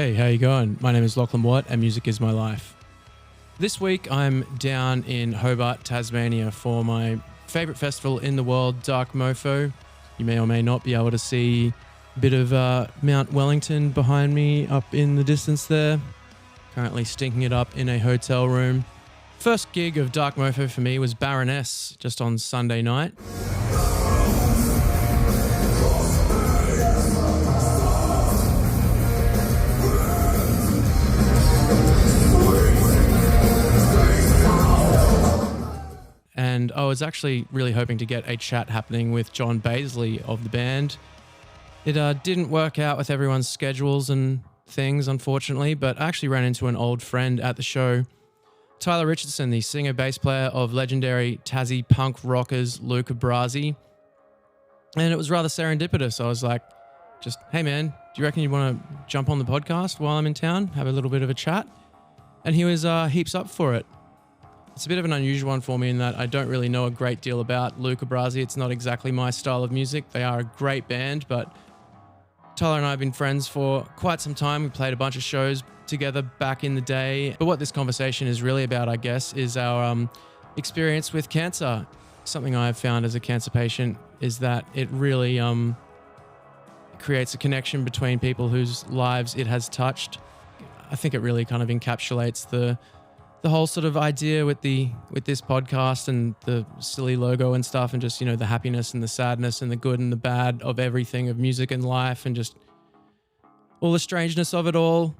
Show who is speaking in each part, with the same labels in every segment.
Speaker 1: Hey, how you going? My name is Lachlan Watt and music is my life. This week I'm down in Hobart, Tasmania for my favourite festival in the world, Dark Mofo. You may or may not be able to see a bit of Mount Wellington behind me up in the distance there. Currently stinking it up in a hotel room. First gig of Dark Mofo for me was Baroness just on Sunday night. And I was actually really hoping to get a chat happening with John Baisley of the band. It didn't work out with everyone's schedules and things, unfortunately, but I actually ran into an old friend at the show, Tyler Richardson, the singer-bass player of legendary Tassie punk rockers Luca Brasi. And it was rather serendipitous. I was like, hey man, do you reckon you want to jump on the podcast while I'm in town, have a little bit of a chat? And he was heaps up for it. It's a bit of an unusual one for me in that I don't really know a great deal about Luca Brasi. It's not exactly my style of music. They are a great band, but Tyler and I have been friends for quite some time. We played a bunch of shows together back in the day. But what this conversation is really about, I guess, is our experience with cancer. Something I've found as a cancer patient is that it really creates a connection between people whose lives it has touched. I think it really kind of encapsulates the whole sort of idea with this podcast and the silly logo and stuff, and just, you know, the happiness and the sadness and the good and the bad of everything, of music and life, and just all the strangeness of it all.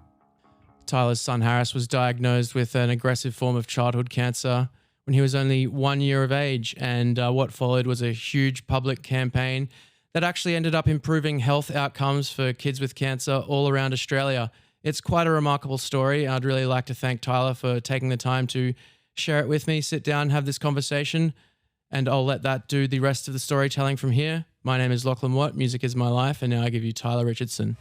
Speaker 1: Tyler's son Harris was diagnosed with an aggressive form of childhood cancer when he was only 1 year of age, and what followed was a huge public campaign that actually ended up improving health outcomes for kids with cancer all around Australia. It's quite a remarkable story. I'd really like to thank Tyler for taking the time to share it with me, sit down, have this conversation, and I'll let that do the rest of the storytelling from here. My name is Lachlan Watt, music is my life, and now I give you Tyler Richardson.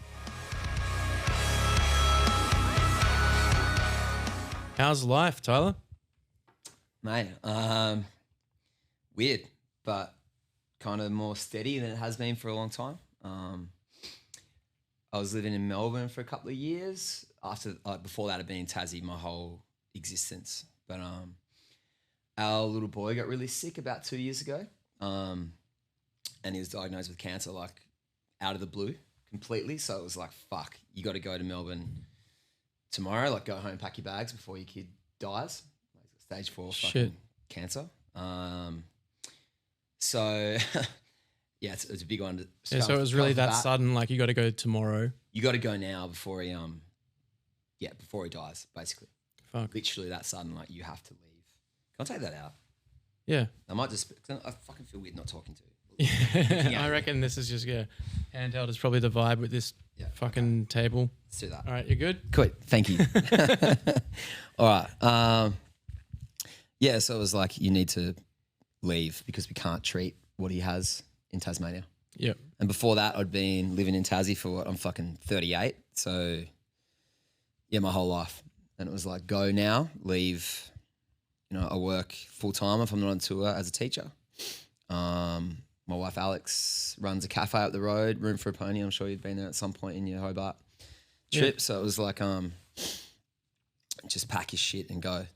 Speaker 1: How's life, Tyler?
Speaker 2: Mate, weird, but kind of more steady than it has been for a long time. I was living in Melbourne for a couple of years. Before that, I'd been in Tassie my whole existence. But our little boy got really sick about 2 years ago, and he was diagnosed with cancer, like out of the blue, completely. So it was like, fuck, you got to go to Melbourne tomorrow. Like, go home, pack your bags before your kid dies. Like, stage 4 fucking cancer. So. Yeah, it's a big one.
Speaker 1: So it was really that sudden, like you got to go tomorrow.
Speaker 2: You got to go now before he dies, basically.
Speaker 1: Fuck.
Speaker 2: Literally that sudden, like you have to leave. Can I take that out?
Speaker 1: Yeah.
Speaker 2: I might just, I fucking feel weird not talking to
Speaker 1: you. I reckon this is just, handheld is probably the vibe with this fucking table.
Speaker 2: Let's do that.
Speaker 1: All right, you good?
Speaker 2: Good, thank you. All right. So it was like, you need to leave because we can't treat what he has in Tasmania.
Speaker 1: Yep.
Speaker 2: And before that, I'd been living in Tassie for I'm fucking 38. So, yeah, my whole life. And it was like, go now, leave. You know, I work full time if I'm not on tour as a teacher. My wife, Alex, runs a cafe up the road, Room for a Pony. I'm sure you've been there at some point in your Hobart trip. Yeah. So it was like, just pack your shit and go.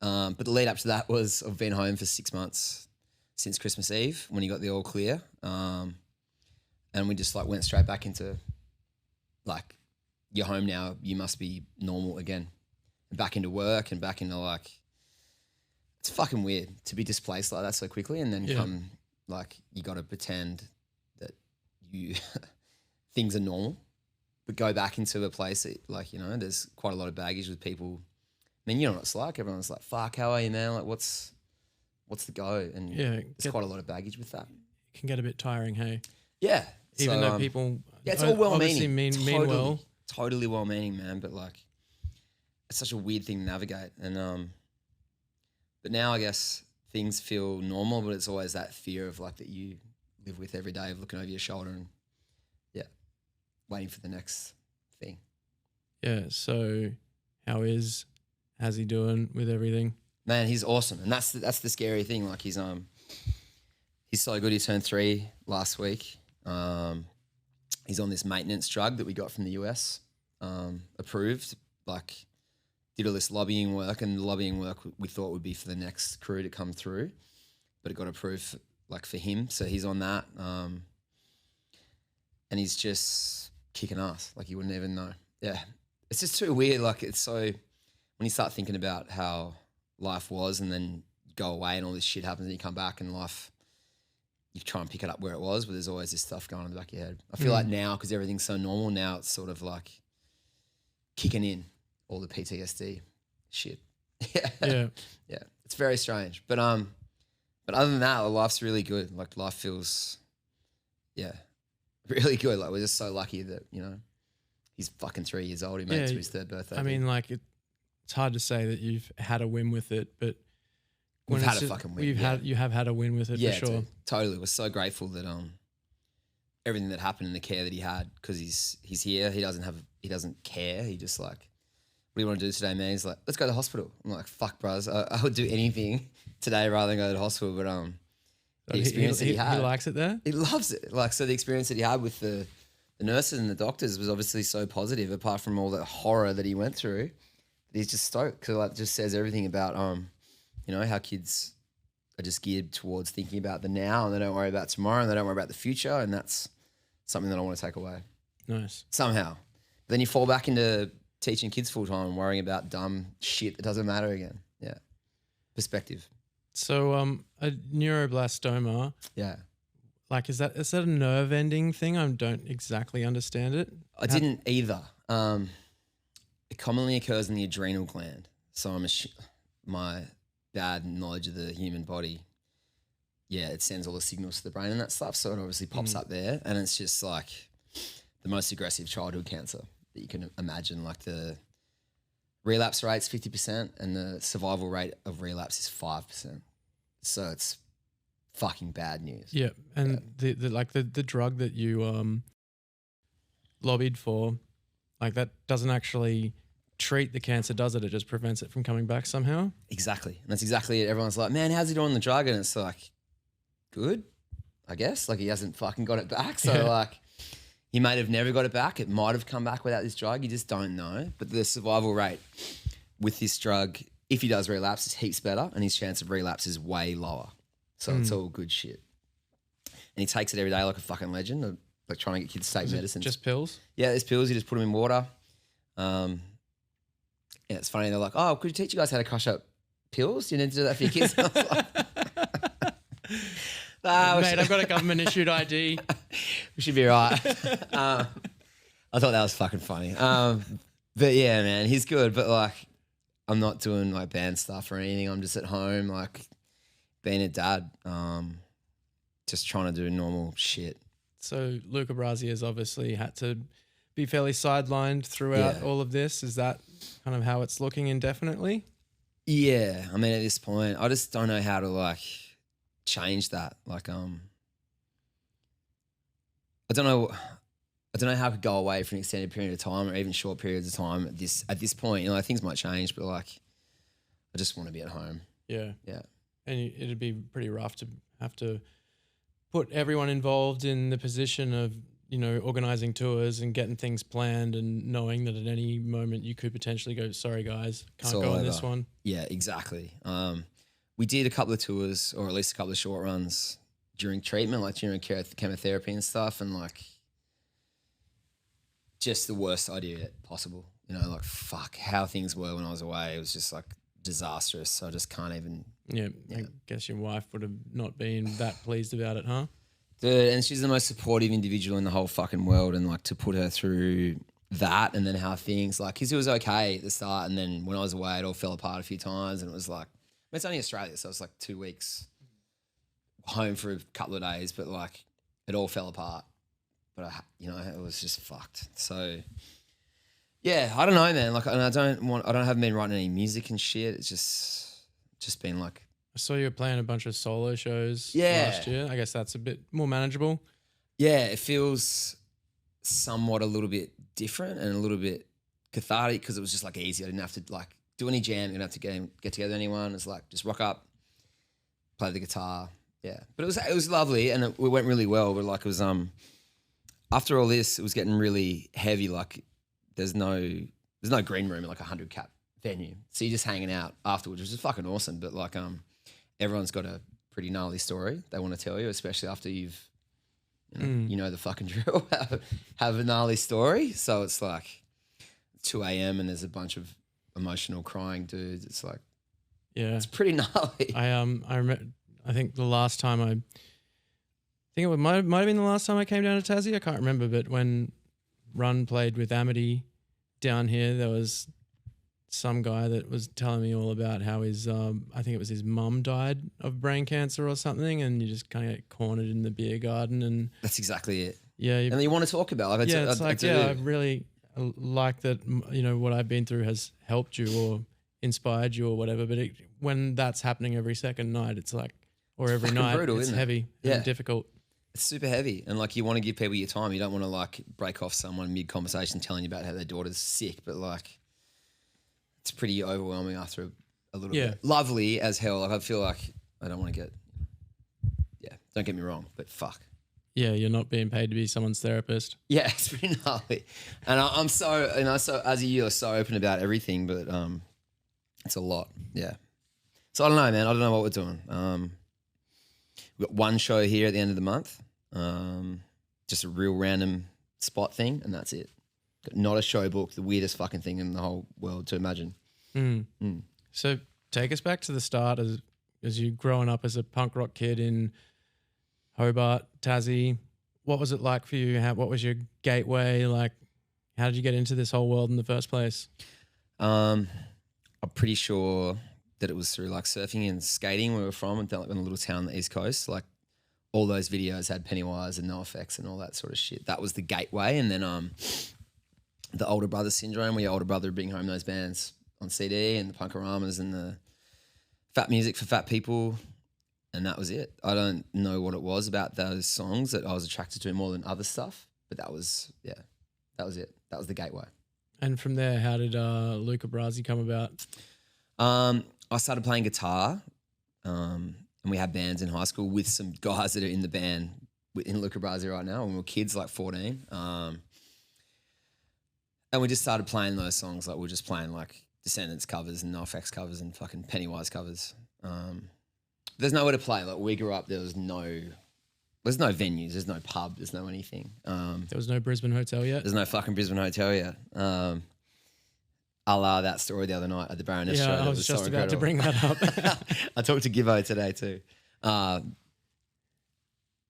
Speaker 2: But the lead up to that was I've been home for 6 months since Christmas Eve when he got the all clear. And we just like went straight back into like, you're home now, you must be normal again. And back into work and back into like, it's fucking weird to be displaced like that so quickly and then come like, you got to pretend that you, things are normal, but go back into a place that like, you know, there's quite a lot of baggage with people. I mean, you know what it's like. Everyone's like, fuck, how are you, man? Like, what's the go? And there's quite a lot of baggage with that.
Speaker 1: It can get a bit tiring, hey?
Speaker 2: Yeah.
Speaker 1: Even though people
Speaker 2: it's all well-meaning.
Speaker 1: mean well.
Speaker 2: Totally well-meaning, man. But like, it's such a weird thing to navigate. And but now I guess things feel normal, but it's always that fear of like that you live with every day of looking over your shoulder and waiting for the next thing.
Speaker 1: Yeah. So how's he doing with everything?
Speaker 2: Man, he's awesome, and that's the scary thing. Like he's so good. He turned 3 last week. He's on this maintenance drug that we got from the US. approved. Like, did all this lobbying work, and the lobbying work we thought would be for the next crew to come through, but it got approved for him. So he's on that, and he's just kicking ass. Like, you wouldn't even know. Yeah, it's just too weird. Like, it's so, when you start thinking about how life was, and then you go away and all this shit happens, and you come back and life, you try and pick it up where it was, but there's always this stuff going on in the back of your head. I feel like now, because everything's so normal now, it's sort of like kicking in all the PTSD shit. Yeah. It's very strange. But other than that, life's really good. Like, life feels, really good. Like, we're just so lucky that, he's fucking 3 years old. He made it to his third birthday.
Speaker 1: I mean, like, it's hard to say that you've had a win with it, but
Speaker 2: we've had a fucking win.
Speaker 1: You have had a win with it, for sure.
Speaker 2: Dude, totally. We're so grateful that everything that happened and the care that he had, because he's here. He doesn't care. He just like, what do you want to do today, man? He's like, let's go to the hospital. I'm like, fuck, bros. I would do anything today rather than go to the hospital. But the experience that he had.
Speaker 1: He likes it there?
Speaker 2: He loves it. Like, so the experience that he had with the nurses and the doctors was obviously so positive, apart from all the horror that he went through. He's just stoked, because it just says everything about, how kids are just geared towards thinking about the now, and they don't worry about tomorrow, and they don't worry about the future. And that's something that I want to take away.
Speaker 1: Nice.
Speaker 2: Somehow. Then you fall back into teaching kids full time and worrying about dumb shit that doesn't matter again. Yeah. Perspective.
Speaker 1: So a neuroblastoma.
Speaker 2: Yeah.
Speaker 1: Like, is that a nerve ending thing? I don't exactly understand it.
Speaker 2: I didn't either. It commonly occurs in the adrenal gland. So my bad knowledge of the human body, it sends all the signals to the brain and that stuff. So it obviously pops up there, and it's just like the most aggressive childhood cancer that you can imagine. Like, the relapse rate's 50% and the survival rate of relapse is 5%. So it's fucking bad news.
Speaker 1: Yeah, and the drug that you lobbied for, like, that doesn't actually treat the cancer, does it? It just prevents it from coming back somehow?
Speaker 2: Exactly. And that's exactly it. Everyone's like, man, how's he doing the drug? And it's like, good, I guess. Like, he hasn't fucking got it back. So like, he might have never got it back. It might have come back without this drug. You just don't know. But the survival rate with this drug, if he does relapse, is heaps better, and his chance of relapse is way lower. So it's all good shit. And he takes it every day like a fucking legend, like trying to get kids to take medicine.
Speaker 1: Just pills?
Speaker 2: Yeah, there's pills. You just put them in water. Yeah, it's funny. They're like, oh, could you teach you guys how to crush up pills? Do you need to do that for your kids? I was like,
Speaker 1: mate, I've got a government issued ID.
Speaker 2: We should be right. I thought that was fucking funny. But yeah, man, he's good. But like, I'm not doing like band stuff or anything. I'm just at home, like being a dad, just trying to do normal shit.
Speaker 1: So Luca Brasi has obviously had to be fairly sidelined throughout all of this. Is that kind of how it's looking indefinitely?
Speaker 2: Yeah. I mean, at this point, I just don't know how to like change that. Like, I don't know how I could go away for an extended period of time or even short periods of time at this point. Things might change, but like, I just want to be at home.
Speaker 1: Yeah.
Speaker 2: Yeah.
Speaker 1: And it'd be pretty rough to have to put everyone involved in the position of, organising tours and getting things planned and knowing that at any moment you could potentially go, sorry guys, can't go on this one.
Speaker 2: Yeah, exactly. We did a couple of tours, or at least a couple of short runs during treatment, like during chemotherapy and stuff, and like just the worst idea possible. Like, fuck, how things were when I was away. It was just like disastrous. So I just can't even.
Speaker 1: Yeah, I guess your wife would have not been that pleased about it, huh?
Speaker 2: Dude, and she's the most supportive individual in the whole fucking world, and like to put her through that, and then how things like, because it was okay at the start, and then when I was away, it all fell apart a few times, and it was like, it's only Australia, so it's like 2 weeks home for a couple of days, but like it all fell apart. But it was just fucked. So yeah, I don't know, man. Like, and I haven't been writing any music and shit. It's just been like.
Speaker 1: I saw you were playing a bunch of solo shows
Speaker 2: last
Speaker 1: year. I guess that's a bit more manageable.
Speaker 2: Yeah, it feels somewhat a little bit different and a little bit cathartic, because it was just like easy. I didn't have to like do any jam. You didn't have to get together with anyone. It's like just rock up, play the guitar. Yeah, but it was lovely, and it went really well. But like, it was after all this, it was getting really heavy. Like, there's no green room in like a 100 cap venue, so you're just hanging out afterwards, which is fucking awesome. But like everyone's got a pretty gnarly story they want to tell you, especially after you've you know the fucking drill, have a gnarly story. So it's like 2 a.m. and there's a bunch of emotional crying dudes. It's like,
Speaker 1: yeah,
Speaker 2: it's pretty gnarly.
Speaker 1: I remember, I think the last time I think it might have been the last time I came down to Tassie. I can't remember, but when Run played with Amity down here, there was some guy that was telling me all about how his, I think it was his mum died of brain cancer or something, and you just kind of get cornered in the beer garden. And
Speaker 2: that's exactly it.
Speaker 1: Yeah.
Speaker 2: And you want to talk about like,
Speaker 1: yeah, it's like, yeah, I really like that, you know, what I've been through has helped you or inspired you or whatever. But when that's happening every second night, it's like, or every night, brutal, it's heavy and difficult. It's
Speaker 2: super heavy. And like, you want to give people your time. You don't want to like break off someone mid-conversation telling you about how their daughter's sick, but like, it's pretty overwhelming after a little bit. Lovely as hell. Like, I feel like I don't want to get, don't get me wrong, but fuck.
Speaker 1: Yeah, you're not being paid to be someone's therapist.
Speaker 2: Yeah, it's pretty gnarly. And I'm so, so as you're so open about everything, but it's a lot. Yeah. So I don't know, man. I don't know what we're doing. We've got one show here at the end of the month. Just a real random spot thing, and that's it. Not a show book, the weirdest fucking thing in the whole world to imagine.
Speaker 1: So take us back to the start as you growing up as a punk rock kid in Hobart, Tassie. What was it like for you? What was your gateway? Like, how did you get into this whole world in the first place?
Speaker 2: I'm pretty sure that it was through like surfing and skating where we were from, in a little town on the East Coast. Like all those videos had Pennywise and NoFX and all that sort of shit. That was the gateway. And then the older brother syndrome, where your older brother would bring home those bands on CD and the Punkaramas and the fat music for fat people. And that was it. I don't know what it was about those songs that I was attracted to more than other stuff, but that was it. That was the gateway.
Speaker 1: And from there, how did Luca Brasi come about?
Speaker 2: I started playing guitar, and we had bands in high school with some guys that are in the band in Luca Brasi right now when we were kids, like 14. And we just started playing those songs. Like we were just playing like Descendants covers and NoFX covers and fucking Pennywise covers. There's nowhere to play. Like we grew up, there's no venues, there's no pub, there's no anything.
Speaker 1: There was no Brisbane hotel yet?
Speaker 2: There's no fucking Brisbane hotel yet. A la that story the other night at the Baroness show.
Speaker 1: Yeah, I was just about to bring that up.
Speaker 2: I talked to Gibbo today too. Yeah,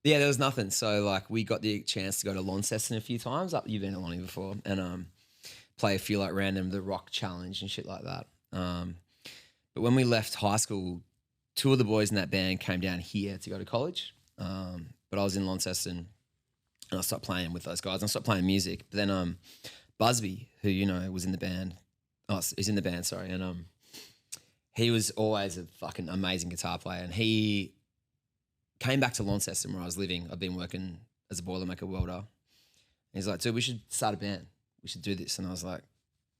Speaker 2: there was nothing. So like we got the chance to go to Launceston a few times. You've been to Lonnie before, and play a few like random The Rock Challenge and shit like that. But when we left high school, two of the boys in that band came down here to go to college. But I was in Launceston and I stopped playing with those guys. And I stopped playing music. But then Busby, who you know was in the band, he's in the band, sorry, and he was always a fucking amazing guitar player. And he came back to Launceston where I was living. I've been working as a Boilermaker welder. And he's like, dude, we should start a band. We should do this. And I was like,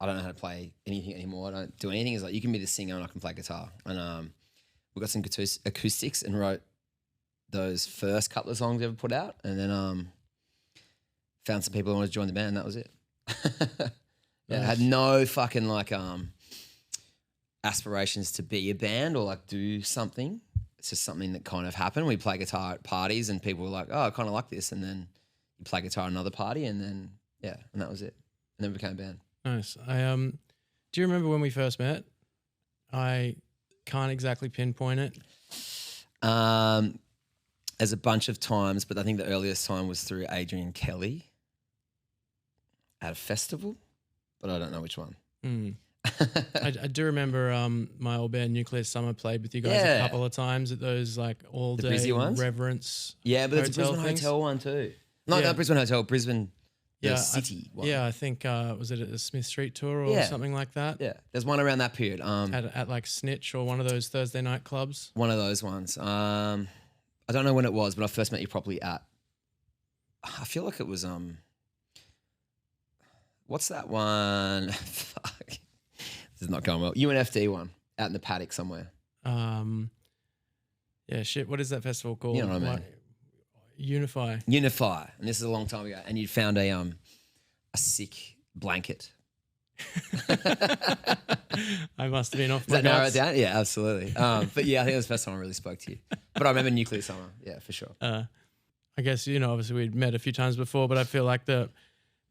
Speaker 2: I don't know how to play anything anymore. I don't do anything. He's like, you can be the singer and I can play guitar. And we got some acoustics and wrote those first couple of songs we ever put out. And then found some people who wanted to join the band. And that was it. Yeah, I had no fucking like aspirations to be a band or like do something. It's just something that kind of happened. We play guitar at parties and people were like, oh, I kind of like this. And then you play guitar at another party and then, yeah, and that was it. And then we became a band.
Speaker 1: Nice. Do you remember when we first met? I can't exactly pinpoint it.
Speaker 2: There's a bunch of times, but I think the earliest time was through Adrian Kelly at a festival, but I don't know which one.
Speaker 1: I do remember my old band Nuclear Summer played with you guys a couple of times at those like all day Reverence.
Speaker 2: Yeah, but it's a Brisbane
Speaker 1: things.
Speaker 2: Hotel one too. No, not Brisbane Hotel, Brisbane City one.
Speaker 1: Yeah, I think was it at the Smith Street tour or something like that?
Speaker 2: Yeah, there's one around that period.
Speaker 1: At like Snitch or one of those Thursday night clubs.
Speaker 2: One of those ones. I don't know when it was, but I first met you properly at. I feel like it was what's that one? Fuck, this is not going well. UNFD one out in the paddock somewhere.
Speaker 1: Yeah, shit. What is that festival called?
Speaker 2: You know what I mean?
Speaker 1: Unify.
Speaker 2: Unify, and this is a long time ago. And you found a sick blanket
Speaker 1: I must have been off
Speaker 2: Does
Speaker 1: my
Speaker 2: that narrow it
Speaker 1: guts.
Speaker 2: down? Yeah, absolutely. But yeah, I think it was the first time I really spoke to you. But I remember Nuclear Summer. Yeah, for sure.
Speaker 1: I guess, obviously we'd met a few times before, but I feel like the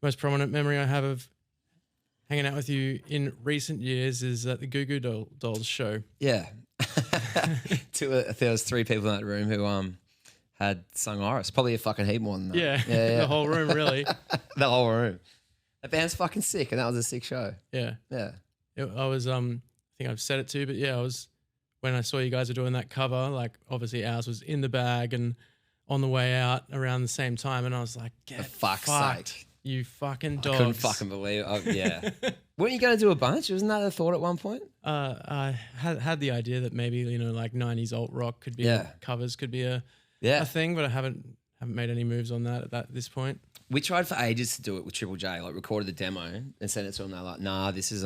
Speaker 1: most prominent memory I have of hanging out with you in recent years is at the Goo Goo Dolls show.
Speaker 2: Yeah. There was 3 people in that room who had sung Iris. Probably a fucking heap more than that.
Speaker 1: Yeah,
Speaker 2: yeah.
Speaker 1: the whole room, really.
Speaker 2: The whole room. That band's fucking sick, and that was a sick show.
Speaker 1: Yeah.
Speaker 2: Yeah.
Speaker 1: I was, I think I've said it too, but yeah, when I saw you guys were doing that cover, like obviously ours was in the bag and on the way out around the same time, and I was like, get
Speaker 2: fuck's
Speaker 1: fucked,
Speaker 2: sake.
Speaker 1: you fucking dogs.
Speaker 2: I couldn't fucking believe it. Yeah. Weren't you going to do a bunch? Wasn't that a thought at one point?
Speaker 1: I had the idea that maybe, like 90s alt rock could be, covers could be a thing, but I haven't made any moves on that at this point.
Speaker 2: We tried for ages to do it with Triple J, like recorded the demo and sent it to them. They're like, nah, this is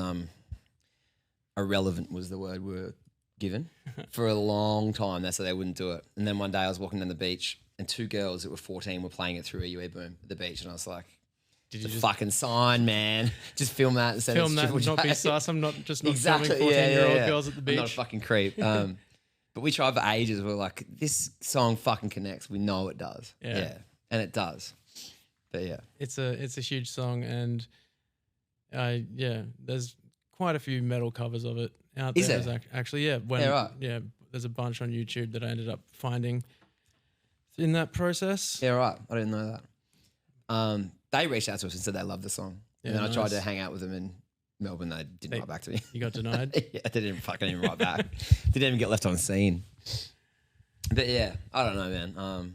Speaker 2: irrelevant was the word we were given for a long time. That's why they wouldn't do it. And then one day I was walking down the beach and 2 girls that were 14 were playing it through a UE boom at the beach, and I was like, "Did you just fucking sign, man? Just film that and send it to Triple J."
Speaker 1: Not be sus. I'm not
Speaker 2: exactly.
Speaker 1: filming 14-year-old girls at the beach.
Speaker 2: I'm not a fucking creep. But we tried for ages. We were like, this song fucking connects. We know it does. Yeah. And it does. But yeah.
Speaker 1: It's a huge song, and there's quite a few metal covers of it out there.
Speaker 2: Is there?
Speaker 1: Actually, yeah.
Speaker 2: Right.
Speaker 1: Yeah, there's a bunch on YouTube that I ended up finding in that process.
Speaker 2: Yeah, right. I didn't know that. They reached out to us and said they loved the song.
Speaker 1: Yeah,
Speaker 2: and then I tried to hang out with them in Melbourne. They didn't write back to me.
Speaker 1: You got denied?
Speaker 2: Yeah, they didn't fucking even write back. Didn't even get left on scene. But yeah, I don't know, man.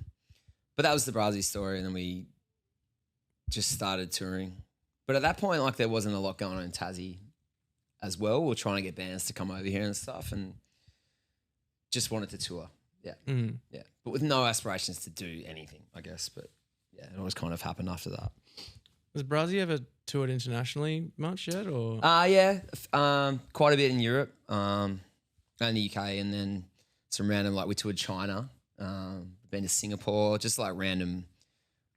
Speaker 2: But that was the Brasi story, and then we just started touring. But at that point, like, there wasn't a lot going on in Tassie as well. We were trying to get bands to come over here and stuff, and just wanted to tour. Yeah.
Speaker 1: Mm.
Speaker 2: Yeah. But with no aspirations to do anything, I guess. But yeah, it always kind of happened after that.
Speaker 1: Has Brasi ever toured internationally much yet, or?
Speaker 2: Yeah. Quite a bit in Europe, and the UK, and then some random, like, we toured China, been to Singapore, just like random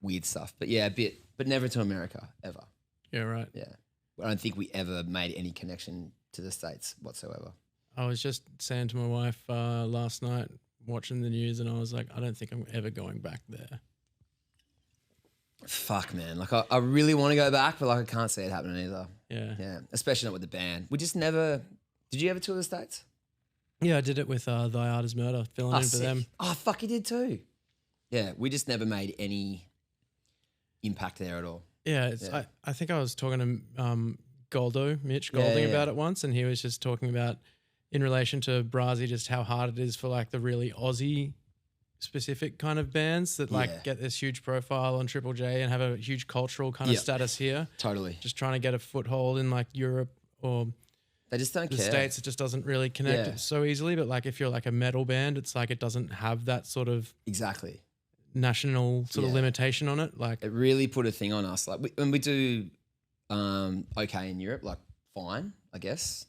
Speaker 2: weird stuff. But yeah, a bit, but never to America ever.
Speaker 1: Yeah, right.
Speaker 2: Yeah. I don't think we ever made any connection to the States whatsoever.
Speaker 1: I was just saying to my wife last night, watching the news, and I was like, I don't think I'm ever going back there.
Speaker 2: Fuck, man. Like, I really want to go back, but like, I can't see it happening either.
Speaker 1: Yeah.
Speaker 2: Yeah. Especially not with the band. We just never. Did you ever tour the States?
Speaker 1: Yeah, I did it with Thy Art Is Murder, filling in for
Speaker 2: sick.
Speaker 1: them.
Speaker 2: Oh, fuck, you did too. Yeah. We just never made any impact there at all.
Speaker 1: Yeah, I think I was talking to Mitch Golding about it once, and he was just talking about, in relation to Brasi, just how hard it is for like the really Aussie specific kind of bands that like get this huge profile on Triple J and have a huge cultural kind of status here.
Speaker 2: Totally.
Speaker 1: Just trying to get a foothold in like Europe or
Speaker 2: they just don't
Speaker 1: the
Speaker 2: care.
Speaker 1: States. It just doesn't really connect so easily. But like if you're like a metal band, it's like it doesn't have that sort of national sort of limitation on it. Like
Speaker 2: it really put a thing on us. Like when we do okay in Europe, like fine, I guess.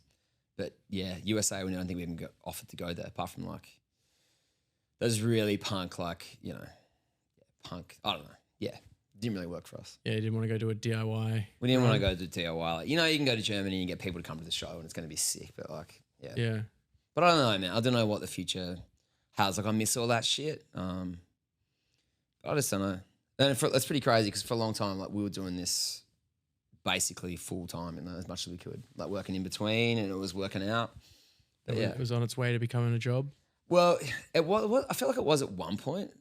Speaker 2: But yeah, USA, we don't think we even got offered to go there, apart from like those really punk, like, you know, punk. I don't know. Yeah, didn't really work for us.
Speaker 1: Yeah, you didn't want to go do a DIY. We
Speaker 2: didn't want to go do DIY. Like, you know, you can go to Germany and get people to come to the show and it's going to be sick. But like,
Speaker 1: yeah.
Speaker 2: But I don't know, man. I don't know what the future has. Like, I miss all that shit. But I just don't know. And that's pretty crazy because for a long time, like, we were doing this basically full time and as much as we could, like working in between, and it was working out. But yeah,
Speaker 1: it was on its way to becoming a job.
Speaker 2: Well, it was. I feel like it was at one point.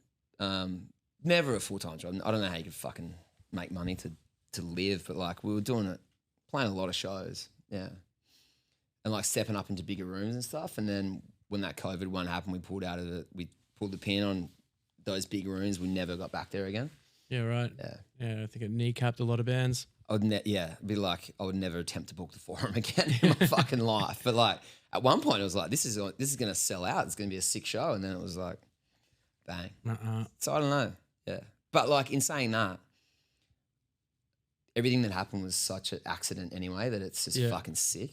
Speaker 2: Never a full time job. I don't know how you could fucking make money to live, but like we were doing it, playing a lot of shows, and like stepping up into bigger rooms and stuff. And then when that COVID one happened, we pulled out of it. We pulled the pin on those big rooms. We never got back there again.
Speaker 1: Yeah, right. Yeah. I think it kneecapped a lot of bands.
Speaker 2: I would be like, I would never attempt to book the Forum again in my fucking life. But like at one point, it was like, this is going to sell out. It's going to be a sick show, and then it was like, bang. So I don't know. Yeah, but like in saying that, everything that happened was such an accident anyway that it's just fucking sick.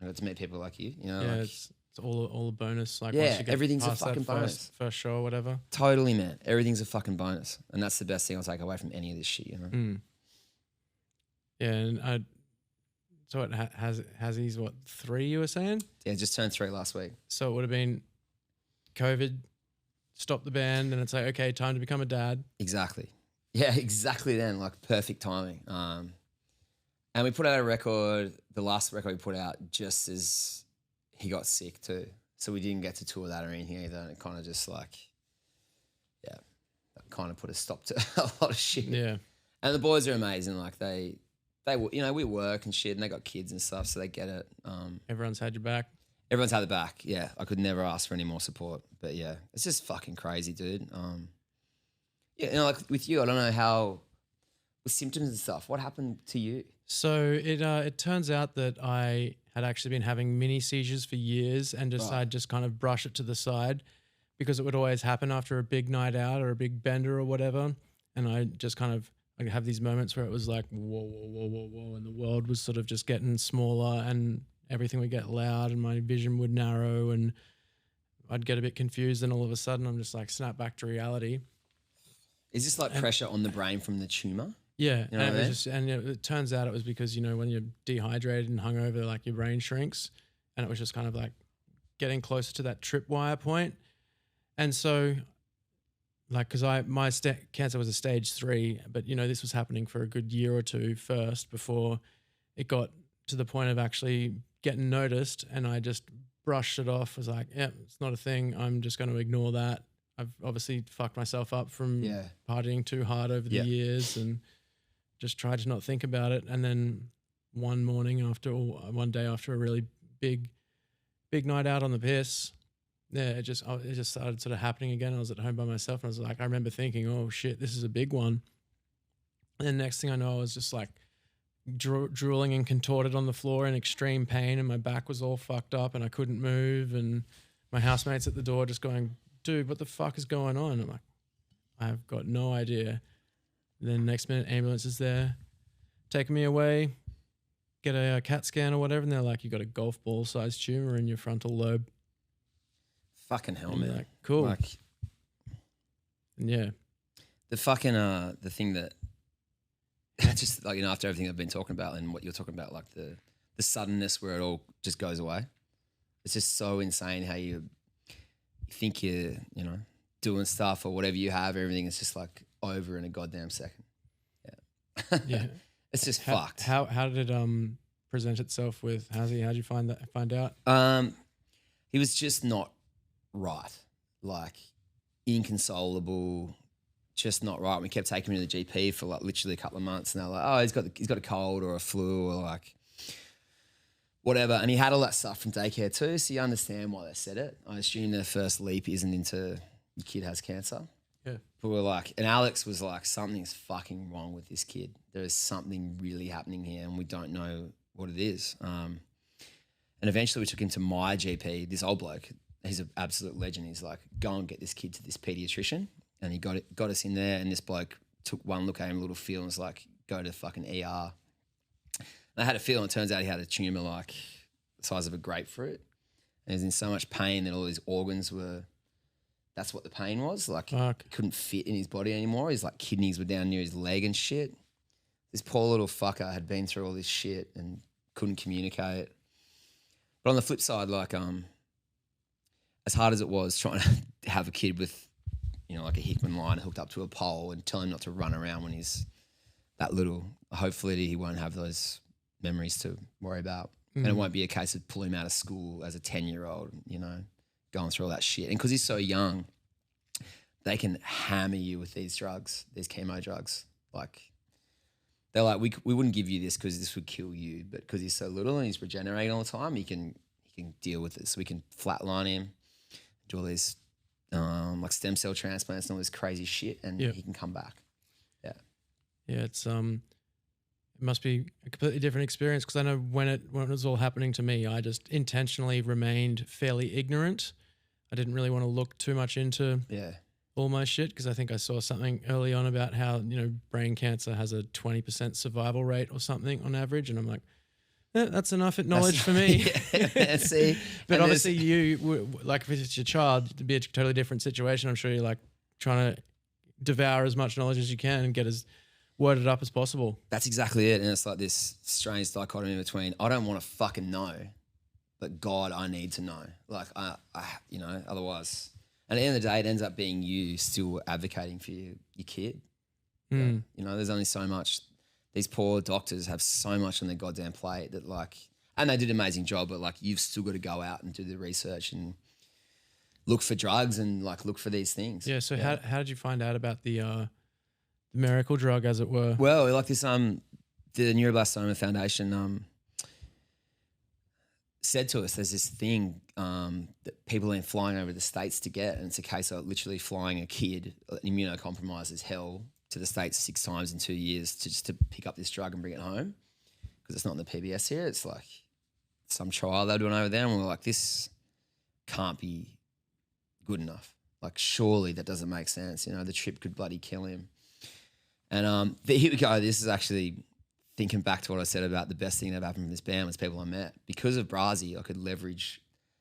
Speaker 2: I got to meet people like you. You know,
Speaker 1: like, it's all a bonus. Like once you get
Speaker 2: everything's a fucking bonus.
Speaker 1: First show or whatever.
Speaker 2: Totally, man. Everything's a fucking bonus, and that's the best thing I'll take away from any of this shit. You know.
Speaker 1: Yeah, and So it has he's what 3 you were saying?
Speaker 2: Yeah, just turned 3 last week.
Speaker 1: So it would have been COVID, stopped the band, and it's like, okay, time to become a dad.
Speaker 2: Exactly. Yeah, exactly then, like perfect timing. And we put out a record, the last record we put out just as he got sick too. So we didn't get to tour that or anything either. And it kind of just like, yeah, that kind of put a stop to a lot of shit.
Speaker 1: Yeah.
Speaker 2: And the boys are amazing. Like they, you know, we work and shit and they got kids and stuff, so they get it.
Speaker 1: Everyone's had your back.
Speaker 2: Everyone's had the back. Yeah. I could never ask for any more support, but yeah, it's just fucking crazy, dude. Yeah. You know, like with you, I don't know how, with symptoms and stuff, what happened to you?
Speaker 1: So it turns out that I had actually been having mini seizures for years and I'd just kind of brush it to the side because it would always happen after a big night out or a big bender or whatever. And I just kind of I'd have these moments where it was like, whoa, whoa, whoa, whoa, whoa. And the world was sort of just getting smaller and everything would get loud and my vision would narrow and I'd get a bit confused. And all of a sudden I'm just like, snap back to reality.
Speaker 2: Is this like pressure on the brain from the tumor?
Speaker 1: Yeah,
Speaker 2: you know
Speaker 1: and it turns out it was because, you know, when you're dehydrated and hungover, like your brain shrinks, and it was just kind of like getting closer to that tripwire point. And so, like, because my cancer was a stage 3, but you know this was happening for a good year or two first before it got to the point of actually getting noticed, and I just brushed it off. I was like, yeah, it's not a thing. I'm just going to ignore that. I've obviously fucked myself up from partying too hard over the years and just tried to not think about it. And then one day after a really big night out on the piss, it just started sort of happening again. I was at home by myself and I was like, I remember thinking, oh shit, this is a big one. And then next thing I know, I was just like drooling and contorted on the floor in extreme pain and my back was all fucked up and I couldn't move. And my housemate's at the door just going, dude, what the fuck is going on? I'm like, I've got no idea. And then next minute, ambulance is there, taking me away, get a CAT scan or whatever, and they're like, you got a golf ball sized tumor in your frontal lobe.
Speaker 2: Fucking hell,
Speaker 1: and
Speaker 2: man.
Speaker 1: Like, cool.
Speaker 2: Like,
Speaker 1: and yeah.
Speaker 2: The fucking, the thing that, just like, you know, after everything I've been talking about and what you're talking about, like the suddenness where it all just goes away. It's just so insane how you think you're, you know, doing stuff or whatever you have, everything is just like over in a goddamn second. Yeah.
Speaker 1: Yeah.
Speaker 2: It's just fucked.
Speaker 1: How did it present itself with Hazzy? How'd you find out?
Speaker 2: He was just not right. Like inconsolable, just not right. We kept taking him to the GP for like literally a couple of months and they're like, oh, he's got a cold or a flu or like whatever. And he had all that stuff from daycare too. So you understand why they said it. I assume their first leap isn't into your kid has cancer.
Speaker 1: Yeah.
Speaker 2: But we're like, and Alex was like, something's fucking wrong with this kid. There is something really happening here and we don't know what it is. And eventually we took him to my GP, this old bloke. He's an absolute legend. He's like, go and get this kid to this pediatrician. And he got us in there and this bloke took one look at him, a little feel and was like, go to fucking ER. And I had a feel and it turns out he had a tumour like the size of a grapefruit. And he was in so much pain that all his organs were, that's what the pain was. Like he couldn't fit in his body anymore. His like kidneys were down near his leg and shit. This poor little fucker had been through all this shit and couldn't communicate. But on the flip side, like as hard as it was trying to have a kid with, you know, like a Hickman line hooked up to a pole and tell him not to run around when he's that little, hopefully he won't have those memories to worry about. And it won't be a case of pulling him out of school as a 10-year-old, you know, going through all that shit. And because he's so young, they can hammer you with these drugs, these chemo drugs. Like, they're like, we wouldn't give you this because this would kill you, but because he's so little and he's regenerating all the time, he can deal with it. So we can flatline him, do all these like stem cell transplants and all this crazy shit, and he can come back. Yeah. Yeah,
Speaker 1: it's it must be a completely different experience because I know when it was all happening to me, I just intentionally remained fairly ignorant. I didn't really want to look too much into all my shit because I think I saw something early on about how, you know, brain cancer has a 20% survival rate or something on average. And I'm like, that's enough knowledge for me.
Speaker 2: See?
Speaker 1: But obviously you, like if it's your child, it'd be a totally different situation. I'm sure you're like trying to devour as much knowledge as you can and get as worded up as possible.
Speaker 2: That's exactly it. And it's like this strange dichotomy between I don't want to fucking know, but God, I need to know. Like I otherwise, at the end of the day, it ends up being you still advocating for your kid.
Speaker 1: Mm.
Speaker 2: There's only so much. These poor doctors have so much on their goddamn plate that and they did an amazing job, but like you've still got to go out and do the research and look for drugs and like look for these things.
Speaker 1: Yeah. So how did you find out about the miracle drug, as it were?
Speaker 2: Well, like this, the Neuroblastoma Foundation said to us, there's this thing that people are flying over the States to get, and it's a case of literally flying a kid, immunocompromised as hell, to the States 6 times in 2 years just to pick up this drug and bring it home, because it's not in the PBS here. It's like some trial they're doing over there, and we're like, this can't be good enough. Like, surely that doesn't make sense. The trip could bloody kill him. And here we go. This is actually thinking back to what I said about the best thing that happened from this band was people I met. Because of Brasi, I could leverage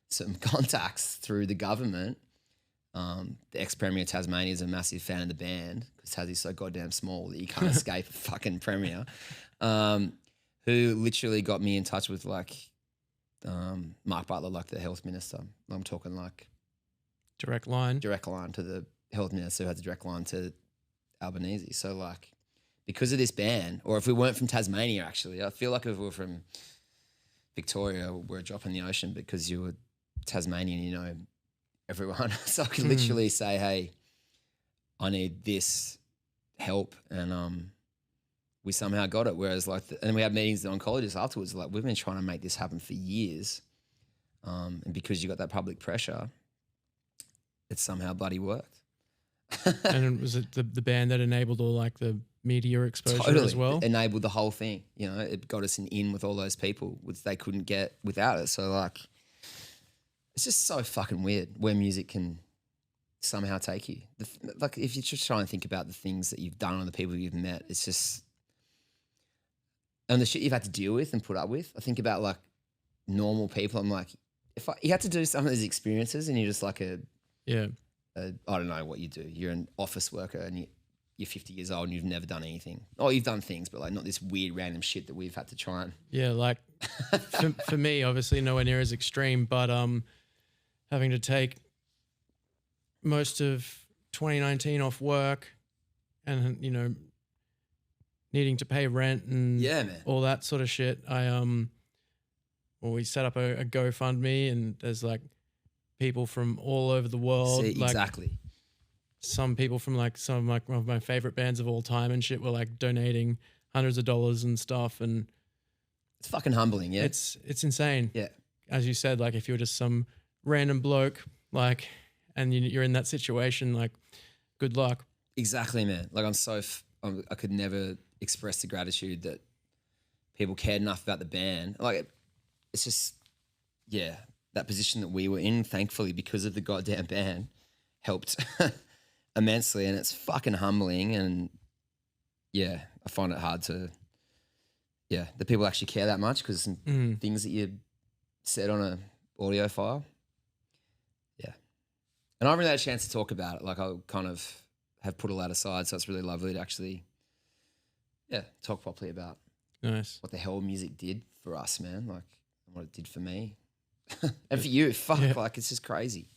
Speaker 2: some contacts through the government. The ex-Premier of Tasmania is a massive fan of the band because Tassie's so goddamn small that you can't escape a fucking Premier, who literally got me in touch with Mark Butler, like the health minister. I'm talking like
Speaker 1: direct line
Speaker 2: to the health minister who has a direct line to Albanese. So like, because of this band, or if we weren't from Tasmania, actually, I feel like if we were from Victoria, we're a drop in the ocean because you were Tasmanian, everyone. So I could literally say, hey, I need this help. And we somehow got it. Whereas and we had meetings with the oncologists afterwards, like we've been trying to make this happen for years. And because you got that public pressure, it somehow bloody worked.
Speaker 1: And was it the band that enabled all like the media exposure as well?
Speaker 2: It enabled the whole thing. It got us in with all those people, which they couldn't get without it. So like, it's just so fucking weird where music can somehow take you. Like if you just try and think about the things that you've done and the people you've met, it's just, and the shit you've had to deal with and put up with. I think about like normal people. I'm like, you had to do some of these experiences and you're just like I don't know what you do. You're an office worker and you're 50 years old and you've never done anything. Oh, you've done things, but like not this weird random shit that we've had to try and.
Speaker 1: Yeah, like for me, obviously nowhere near as extreme, but having to take most of 2019 off work and, needing to pay rent and all that sort of shit. We set up a GoFundMe and there's like people from all over the world.
Speaker 2: Exactly.
Speaker 1: Some people from like some of my favorite bands of all time and shit were like donating hundreds of dollars and stuff, and
Speaker 2: it's fucking humbling. Yeah,
Speaker 1: it's insane.
Speaker 2: Yeah,
Speaker 1: as you said, like if you're just some random bloke, like, and you're in that situation, like, good luck.
Speaker 2: Exactly, man. Like I could never express the gratitude that people cared enough about the band. Like it's just, that position that we were in, thankfully, because of the goddamn band, helped immensely, and it's fucking humbling. And I find it hard to, that people actually care that much because things that you said on a audio file. And I haven't really had a chance to talk about it. Like I kind of have put all that aside, so it's really lovely to actually, talk properly about what the hell music did for us, man. Like what it did for me. And for you, like it's just crazy.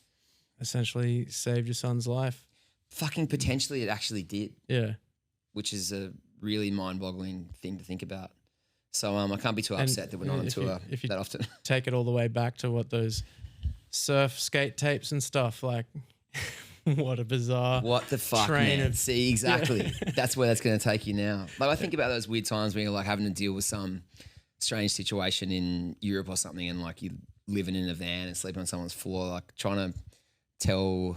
Speaker 1: Essentially saved your son's life.
Speaker 2: Fucking potentially it actually did.
Speaker 1: Yeah.
Speaker 2: Which is a really mind-boggling thing to think about. So I can't be too upset that we're not on tour that often.
Speaker 1: Take it all the way back to what those surf skate tapes and stuff, like what a bizarre
Speaker 2: what the fuck, man. See, exactly. That's where that's going to take you now. Like I think about those weird times when you're like having to deal with some strange situation in Europe or something, and like you living in a van and sleeping on someone's floor, like trying to tell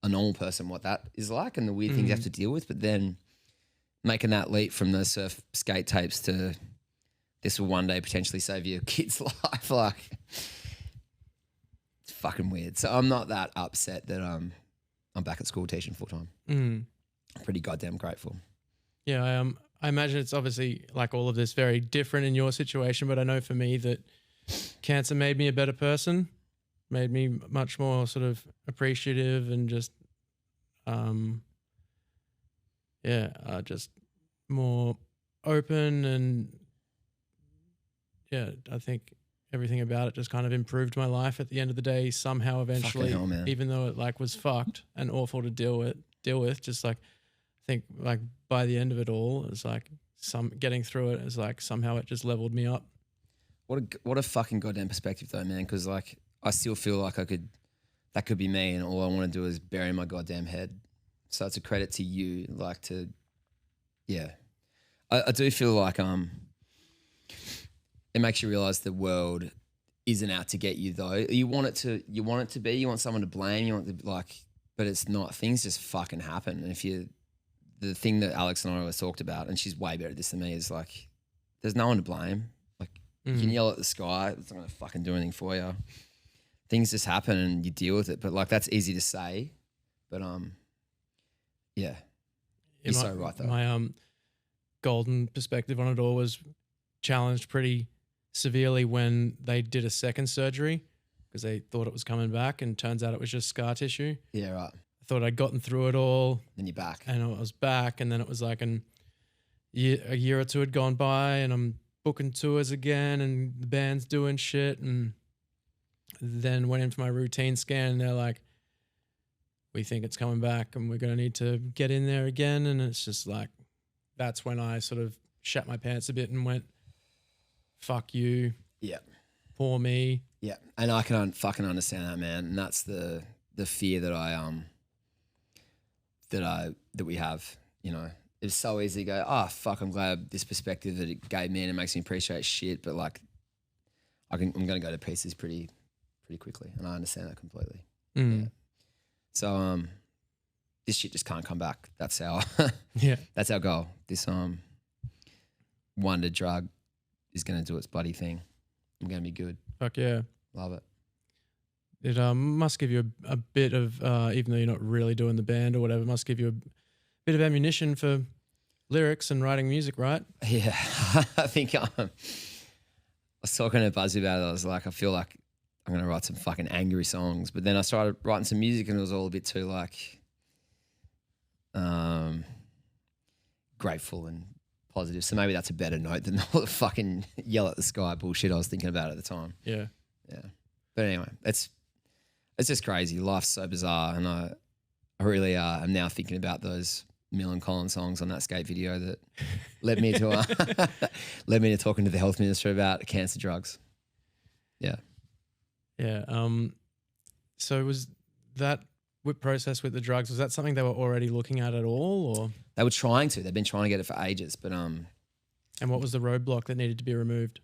Speaker 2: a normal person what that is like and the weird things you have to deal with, but then making that leap from the surf skate tapes to this will one day potentially save your kid's life, like it's fucking weird. So I'm not that upset that I'm back at school teaching full time. I'm pretty goddamn grateful.
Speaker 1: Yeah, I imagine it's obviously like all of this very different in your situation, but I know for me that cancer made me a better person, made me much more sort of appreciative and just, just more open, and yeah, I think everything about it just kind of improved my life at the end of the day somehow eventually.
Speaker 2: Fucking hell, man.
Speaker 1: Even though it like was fucked and awful to deal with, just like I think like by the end of it all, it was like some getting through it is like somehow it just leveled me up.
Speaker 2: What a fucking goddamn perspective though, man. Because like I still feel like that could be me, and all I want to do is bury my goddamn head. So it's a credit to you, like to, yeah. I do feel like it makes you realize the world isn't out to get you though. You want it to be. You want someone to blame. You want to like, but it's not. Things just fucking happen. And the thing that Alex and I always talked about, and she's way better at this than me, is like, there's no one to blame. Like you can yell at the sky, it's not gonna fucking do anything for you. Things just happen and you deal with it. But like that's easy to say, but yeah, you're so right though.
Speaker 1: My golden perspective on it all was challenged pretty severely when they did a second surgery because they thought it was coming back, and turns out it was just scar tissue.
Speaker 2: Yeah, right.
Speaker 1: I thought I'd gotten through it all.
Speaker 2: Then you're back.
Speaker 1: And I was back, and then it was like a year or two had gone by, and I'm booking tours again, and the band's doing shit, and then went in for my routine scan, and they're like, we think it's coming back and we're going to need to get in there again. And it's just like, that's when I sort of shat my pants a bit and went, fuck you.
Speaker 2: Yeah.
Speaker 1: Poor me.
Speaker 2: Yeah. And I can fucking understand that, man. And that's the fear that that we have, you know. It's so easy to go, oh, fuck, I'm glad this perspective that it gave me, and it makes me appreciate shit. But like, I'm going to go to pieces pretty quickly. And I understand that completely.
Speaker 1: Mm.
Speaker 2: Yeah. So this shit just can't come back. That's our that's our goal. This wonder drug is going to do its bloody thing. I'm going to be good.
Speaker 1: Fuck yeah.
Speaker 2: Love it.
Speaker 1: It must give you a bit of, even though you're not really doing the band or whatever, it must give you a bit of ammunition for lyrics and writing music, right?
Speaker 2: Yeah. I think I was talking to Buzzy about it. I was like, I feel like I'm going to write some fucking angry songs. But then I started writing some music, and it was all a bit too like grateful and positive. So maybe that's a better note than all the fucking yell at the sky bullshit I was thinking about at the time.
Speaker 1: Yeah.
Speaker 2: Yeah. But anyway, it's just crazy. Life's so bizarre. And I really am now thinking about those Millen Collins songs on that skate video that led me to talking to the health minister about cancer drugs. Yeah.
Speaker 1: Yeah. So was that process with the drugs, was that something they were already looking at all, or?
Speaker 2: They were trying to. They've been trying to get it for ages, but
Speaker 1: And what was the roadblock that needed to be removed?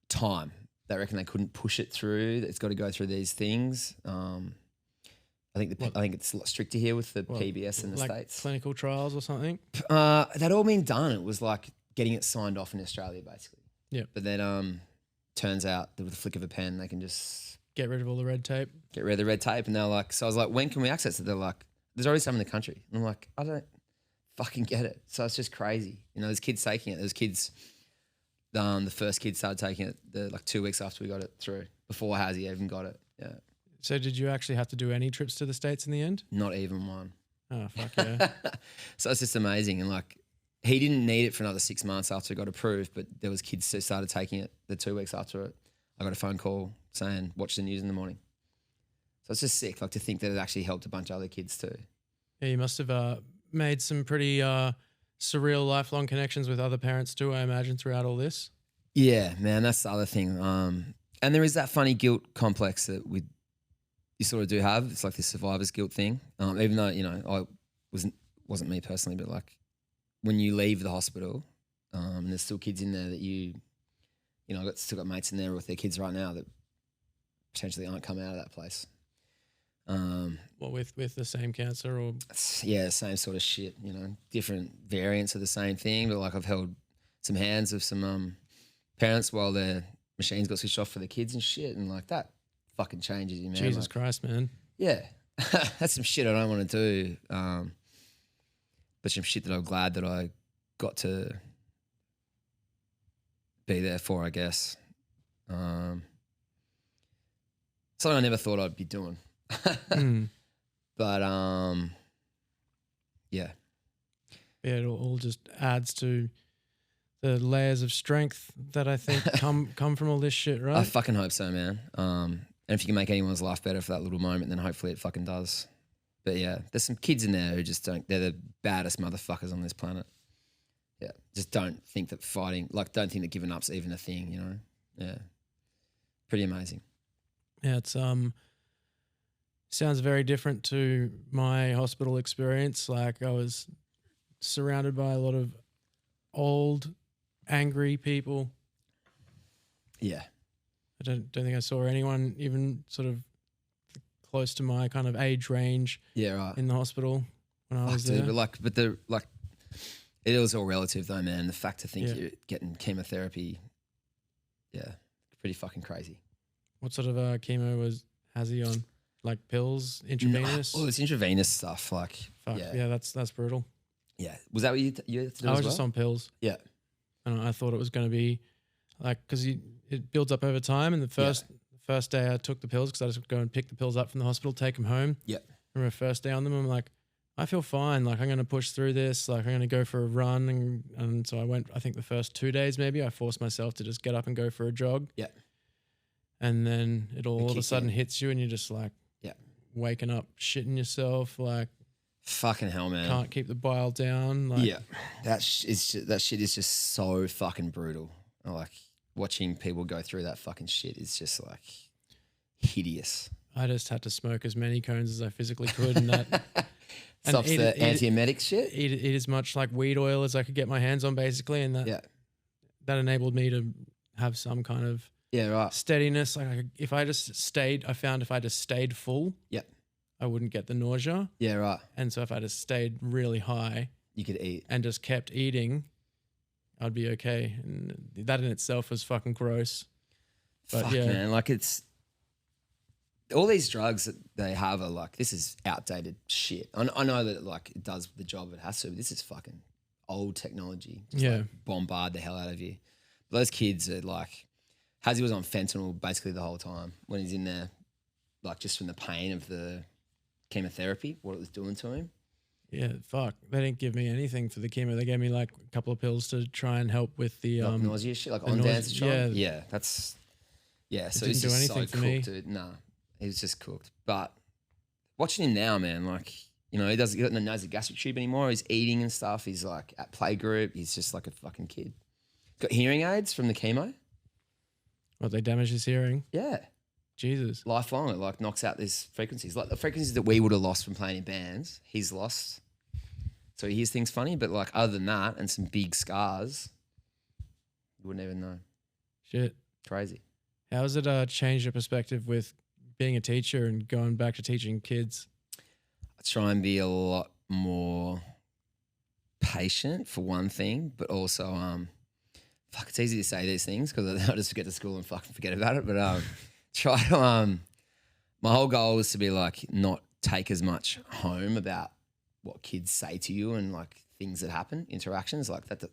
Speaker 2: time. They reckon they couldn't push it through. It's got to go through these things. I think it's a lot stricter here with the PBS in the
Speaker 1: like
Speaker 2: States.
Speaker 1: Clinical trials or something?
Speaker 2: That all been done. It was like getting it signed off in Australia, basically.
Speaker 1: Yeah.
Speaker 2: But then turns out that with the flick of a pen, they can just
Speaker 1: get rid of all the red tape.
Speaker 2: Get rid of the red tape. And they're like, so I was like, when can we access it? They're like, there's already some in the country. And I'm like, I don't fucking get it. So it's just crazy. You know, there's kids taking it. There's kids, the first kid started taking it like 2 weeks after we got it through, before Hazzy even got it. Yeah.
Speaker 1: So did you actually have to do any trips to the States in the end?
Speaker 2: Not even one.
Speaker 1: Oh, fuck yeah.
Speaker 2: So it's just amazing. And like, he didn't need it for another 6 months after it got approved, but there was kids who started taking it the 2 weeks after it. I got a phone call saying, watch the news in the morning. So it's just sick, like to think that it actually helped a bunch of other kids too.
Speaker 1: Yeah, you must have made some pretty surreal lifelong connections with other parents too, I imagine, throughout all this.
Speaker 2: Yeah, man, that's the other thing. And there is that funny guilt complex that you sort of do have. It's like this survivor's guilt thing. Even though, you know, I wasn't me personally, but like when you leave the hospital, and there's still kids in there that you know, I've still got mates in there with their kids right now that potentially aren't coming out of that place.
Speaker 1: What, with the same cancer or?
Speaker 2: Yeah, same sort of shit, you know, different variants of the same thing. But like I've held some hands of some parents while their machines got switched off for the kids and shit, and like that fucking changes you, man.
Speaker 1: Jesus
Speaker 2: like,
Speaker 1: Christ, man.
Speaker 2: Yeah, that's some shit I don't want to do, but some shit that I'm glad that I got to be there for, I guess. Something I never thought I'd be doing. But yeah.
Speaker 1: Yeah, it all just adds to the layers of strength that I think come from all this shit, right?
Speaker 2: I fucking hope so, man. And if you can make anyone's life better for that little moment, then hopefully it fucking does. But yeah, there's some kids in there who just don't, they're the baddest motherfuckers on this planet. Yeah, just don't think that fighting, like don't think that giving up's even a thing, you know? Yeah, pretty amazing.
Speaker 1: Yeah, it's sounds very different to my hospital experience. Like I was surrounded by a lot of old, angry people.
Speaker 2: Yeah.
Speaker 1: I don't think I saw anyone even sort of close to my kind of age range.
Speaker 2: Yeah, right.
Speaker 1: In the hospital when I was there.
Speaker 2: But it was all relative though, man. The fact to think you're getting chemotherapy, yeah, pretty fucking crazy.
Speaker 1: What sort of chemo has he on? Like pills, intravenous?
Speaker 2: No, well, it's intravenous stuff. Like,
Speaker 1: fuck, yeah, that's brutal.
Speaker 2: Yeah, was that what you had to do?
Speaker 1: I was just on pills.
Speaker 2: Yeah,
Speaker 1: and I thought it was going to be like because it builds up over time. And the first day I took the pills because I just go and pick the pills up from the hospital, take them home.
Speaker 2: Yeah.
Speaker 1: And my first day on them, I'm like, I feel fine. Like I'm going to push through this. Like I'm going to go for a run. And so I went, I think the first 2 days, maybe I forced myself to just get up and go for a jog.
Speaker 2: Yeah.
Speaker 1: And then it all of a sudden hits you and you're just like, waking up, shitting yourself. Like
Speaker 2: fucking hell, man.
Speaker 1: Can't keep the bile down. Like,
Speaker 2: yeah. That shit is just so fucking brutal. Like watching people go through that fucking shit is just like hideous.
Speaker 1: I just had to smoke as many cones as I physically could and that
Speaker 2: stops the antiemetic shit.
Speaker 1: Eat as much like weed oil as I could get my hands on basically, and that enabled me to have some kind of steadiness. Like if I just stayed full, I wouldn't get the nausea.
Speaker 2: Yeah, right.
Speaker 1: And so if I just stayed really high,
Speaker 2: you could eat
Speaker 1: and just kept eating, I'd be okay. And that in itself was fucking gross. But
Speaker 2: fuck, man, like it's all these drugs that they have are like, this is outdated shit. I know that like it does the job it has to, but this is fucking old technology. Just like bombard the hell out of you. But those kids are like, Hazzy was on fentanyl basically the whole time when he's in there, like just from the pain of the chemotherapy, what it was doing to him.
Speaker 1: Yeah, fuck. They didn't give me anything for the chemo. They gave me like a couple of pills to try and help with the
Speaker 2: like nausea shit, like on dance. Yeah, that's So he's just so cooked, dude. Nah, he was just cooked. But watching him now, man, like you know, he doesn't got no nasogastric tube anymore. He's eating and stuff. He's like at playgroup. He's just like a fucking kid. Got hearing aids from the chemo.
Speaker 1: What, they damage his hearing?
Speaker 2: Yeah.
Speaker 1: Jesus.
Speaker 2: Lifelong, it like knocks out these frequencies. Like the frequencies that we would have lost from playing in bands, he's lost. So he hears things funny, but like other than that and some big scars, you wouldn't even know.
Speaker 1: Shit.
Speaker 2: Crazy.
Speaker 1: How has it changed your perspective with being a teacher and going back to teaching kids?
Speaker 2: I try and be a lot more patient for one thing, but also fuck, it's easy to say these things because I just get to school and fucking forget about it. But try to my whole goal is to be like not take as much home about what kids say to you and like things that happen, interactions like that.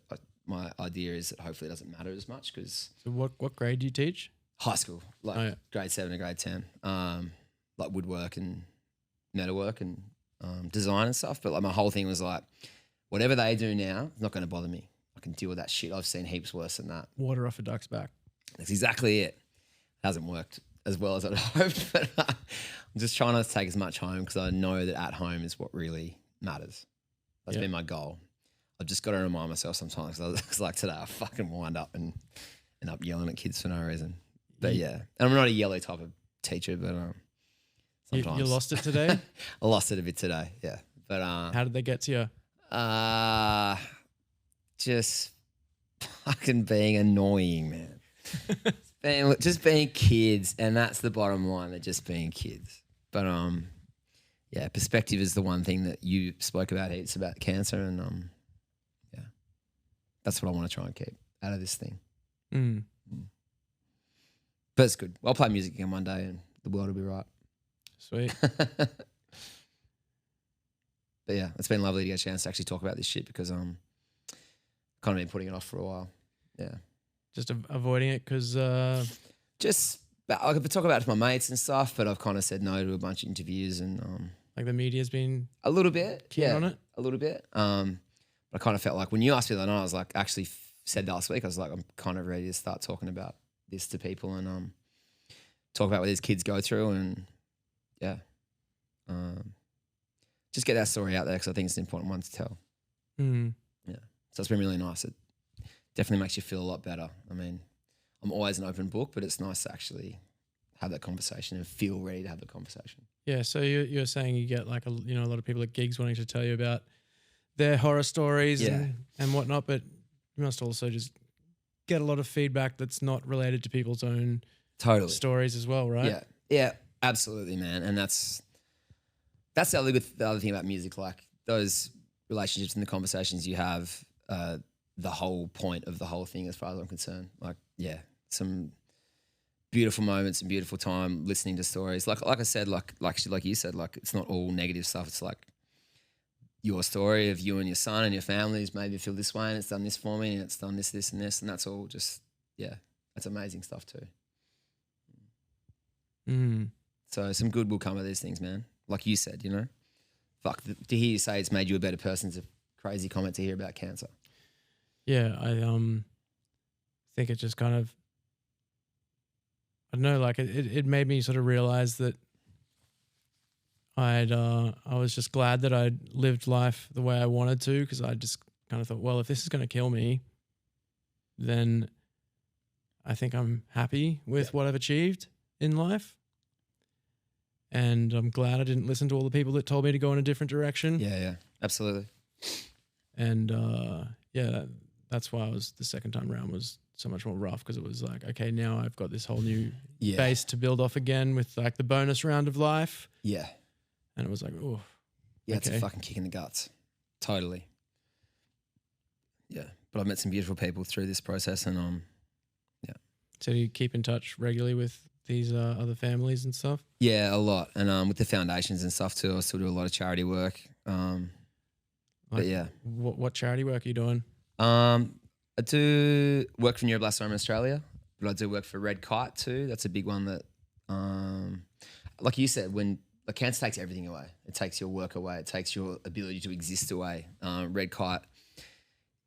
Speaker 2: My idea is that hopefully it doesn't matter as much because.
Speaker 1: So what grade do you teach?
Speaker 2: High school, like grade 7 to grade 10, like woodwork and metalwork and design and stuff. But like my whole thing was like, whatever they do now, it's not going to bother me. I can deal with that shit. I've seen heaps worse than that.
Speaker 1: Water off a duck's back.
Speaker 2: That's exactly it. Hasn't worked as well as I'd hoped, but I'm just trying not to take as much home because I know that at home is what really matters. That's been my goal. I've just got to remind myself sometimes because like today I fucking wind up and end up yelling at kids for no reason. But and I'm not a yellow type of teacher, but sometimes.
Speaker 1: You lost it today?
Speaker 2: I lost it a bit today, yeah. But
Speaker 1: how did they get to you?
Speaker 2: Just fucking being annoying, man. Just being kids, and that's the bottom line. They're just being kids. But perspective is the one thing that you spoke about heaps about cancer, and that's what I want to try and keep out of this thing. But it's good. I'll play music again one day, and the world will be right.
Speaker 1: Sweet.
Speaker 2: But yeah, it's been lovely to get a chance to actually talk about this shit because kind of been putting it off for a while. Yeah.
Speaker 1: Just avoiding it because
Speaker 2: just I could talk about it to my mates and stuff, but I've kind of said no to a bunch of interviews and
Speaker 1: like the media's been
Speaker 2: a little bit
Speaker 1: keen on it.
Speaker 2: A little bit. But I kind of felt like when you asked me that night, I was like, actually said last week, I was like, I'm kind of ready to start talking about this to people and talk about what these kids go through and just get that story out there because I think it's an important one to tell.
Speaker 1: Mm.
Speaker 2: Yeah. So it's been really nice. It definitely makes you feel a lot better. I mean, I'm always an open book, but it's nice to actually have that conversation and feel ready to have the conversation.
Speaker 1: Yeah. So you're saying you get like a lot of people at gigs wanting to tell you about their horror stories and whatnot, but you must also just get a lot of feedback that's not related to people's own stories as well, right?
Speaker 2: Yeah. Yeah, absolutely, man. And that's the other thing about music, like those relationships and the conversations you have, the whole point of the whole thing as far as I'm concerned. Like, yeah, some beautiful moments and beautiful time listening to stories. Like I said, like you said, like it's not all negative stuff. It's like your story of you and your son and your families made me feel this way and it's done this for me and it's done this, and this, and that's all just, that's amazing stuff too.
Speaker 1: Mm.
Speaker 2: So some good will come of these things, man. Like you said, fuck, to hear you say it's made you a better person is a crazy comment to hear about cancer.
Speaker 1: Yeah, I think it just kind of, I don't know, like it made me sort of realize that I was just glad that I'd lived life the way I wanted to, because I just kind of thought, well, if this is going to kill me, then I think I'm happy with what I've achieved in life. And I'm glad I didn't listen to all the people that told me to go in a different direction.
Speaker 2: Yeah, absolutely.
Speaker 1: And that's why the second time around was so much more rough, because it was like, okay, now I've got this whole new base to build off again with like the bonus round of life.
Speaker 2: Yeah.
Speaker 1: And it was like, oh.
Speaker 2: Yeah, it's a fucking kick in the guts. Totally. Yeah. But I've met some beautiful people through this process and
Speaker 1: So do you keep in touch regularly with these other families and stuff?
Speaker 2: Yeah, a lot. And with the foundations and stuff too, I still do a lot of charity work. But yeah.
Speaker 1: What charity work are you doing?
Speaker 2: I do work for Neuroblastoma in Australia, but I do work for Red Kite too. That's a big one that, like you said, when cancer takes everything away. It takes your work away. It takes your ability to exist away. Red Kite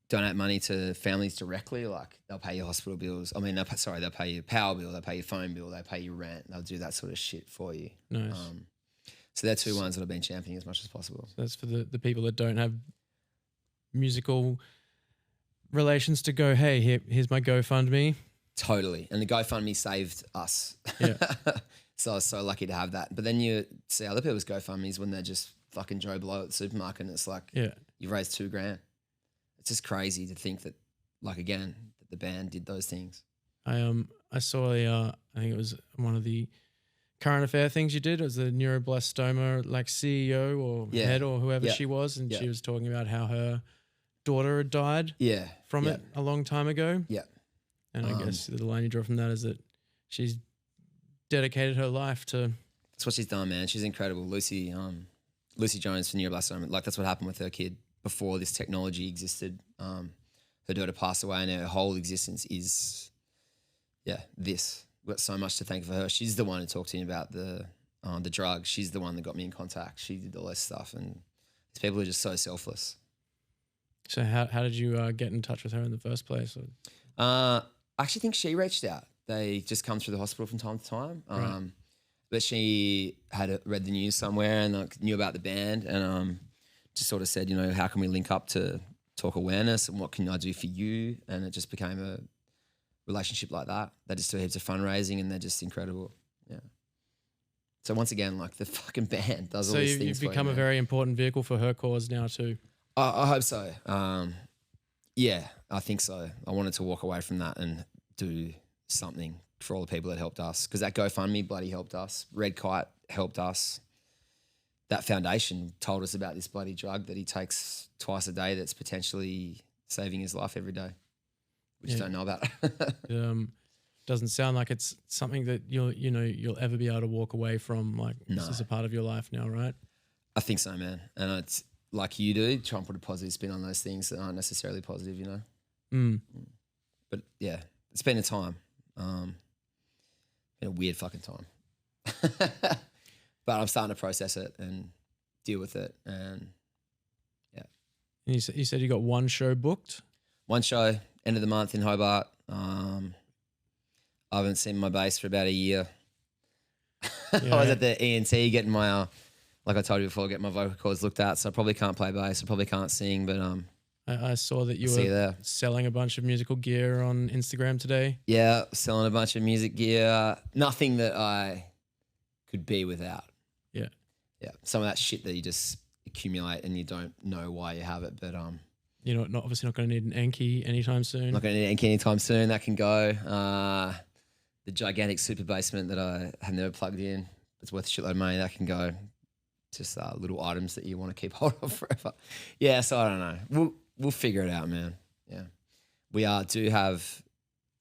Speaker 2: donate money to families directly. Like they'll pay your hospital bills. I mean, they'll pay your power bill. They'll pay your phone bill. They pay your rent. They'll do that sort of shit for you.
Speaker 1: Nice.
Speaker 2: So they're two ones that I've been championing as much as possible.
Speaker 1: So that's for the people that don't have musical relations to go, hey, here's my GoFundMe.
Speaker 2: Totally. And the GoFundMe saved us.
Speaker 1: Yeah.
Speaker 2: So I was so lucky to have that. But then you see other people's GoFundMes when they're just fucking Joe Blow at the supermarket and it's like, you raised $2,000. It's just crazy to think that, like, again, that the band did those things.
Speaker 1: I saw I think it was one of the current affair things you did. It was the neuroblastoma like CEO or head or whoever she was, and she was talking about how her daughter had died from it a long time ago. Yeah. And I guess the line you draw from that is that she's dedicated her life to.
Speaker 2: That's what she's done, man. She's incredible. Lucy Jones for neuroblastoma. Like that's what happened with her kid before this technology existed. Her daughter passed away, and her whole existence is, this. We've got so much to thank for her. She's the one who talked to me about the drug. She's the one that got me in contact. She did all this stuff, and these people are just so selfless.
Speaker 1: So how did you get in touch with her in the first place?
Speaker 2: I actually think she reached out. They just come through the hospital from time to time.
Speaker 1: Right.
Speaker 2: But she had read the news somewhere and knew about the band and just sort of said, how can we link up to talk awareness and what can I do for you? And it just became a relationship like that. They just do heaps of fundraising and they're just incredible. Yeah. So once again, like the fucking band does all these things.
Speaker 1: So you've become a very important vehicle for her cause now too.
Speaker 2: I hope so. Yeah, I think so. I wanted to walk away from that and do something for all the people that helped us, because that GoFundMe bloody helped us. Red Kite helped us. That foundation told us about this bloody drug that he takes twice a day that's potentially saving his life every day. We just don't know about.
Speaker 1: Doesn't sound like it's something that you'll ever be able to walk away from. Like this is a part of your life now, right?
Speaker 2: I think so, man. And it's like you do, try and put a positive spin on those things that aren't necessarily positive, But yeah, it's been a time. Been a weird fucking time. But I'm starting to process it and deal with it, and
Speaker 1: And you said you got one show booked?
Speaker 2: One show, end of the month in Hobart. I haven't seen my bass for about a year.
Speaker 1: Yeah.
Speaker 2: I was at the ENT getting my, like I told you before, getting my vocal cords looked at. So I probably can't play bass. I probably can't sing, but
Speaker 1: I saw that you
Speaker 2: see you
Speaker 1: were
Speaker 2: there.
Speaker 1: selling a bunch of musical gear on Instagram today.
Speaker 2: Yeah, selling a bunch of music gear. Nothing that I could be without.
Speaker 1: Yeah.
Speaker 2: Yeah, some of that shit that you just accumulate and you don't know why you have it, but
Speaker 1: You're obviously not going to need an Enki anytime soon.
Speaker 2: not going to need Enki anytime soon. That can go. The gigantic super basement that I have never plugged in, it's worth a shitload of money. That can go. Just little items that you want to keep hold of forever. Yeah, so I don't know. We'll figure it out, man. Yeah, we do have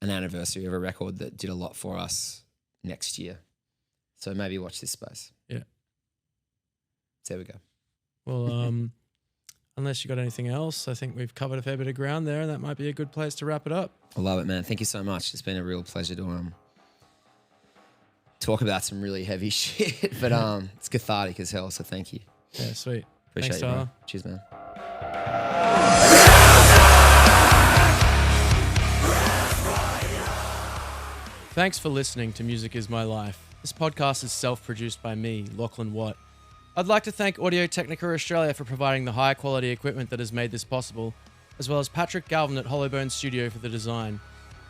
Speaker 2: an anniversary of a record that did a lot for us next year. So maybe watch this space.
Speaker 1: Yeah.
Speaker 2: There we go.
Speaker 1: Well, unless you got anything else, I think we've covered a fair bit of ground there, and that might be a good place to wrap it up.
Speaker 2: I love it, man. Thank you so much. It's been a real pleasure to talk about some really heavy shit, but it's cathartic as hell. So thank you.
Speaker 1: Yeah, sweet.
Speaker 2: Appreciate
Speaker 1: Thanks,
Speaker 2: you, bro.
Speaker 1: Tyler.
Speaker 2: Cheers, man.
Speaker 1: Thanks for listening to Music Is My Life. This podcast is self-produced by me, Lachlan Watt. I'd like to thank Audio Technica Australia for providing the high-quality equipment that has made this possible, as well as Patrick Galvin at Hollowbone Studio for the design.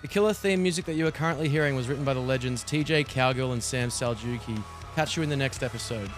Speaker 1: The killer theme music that you are currently hearing was written by the legends TJ Cowgill and Sam Saljuki. Catch you in the next episode.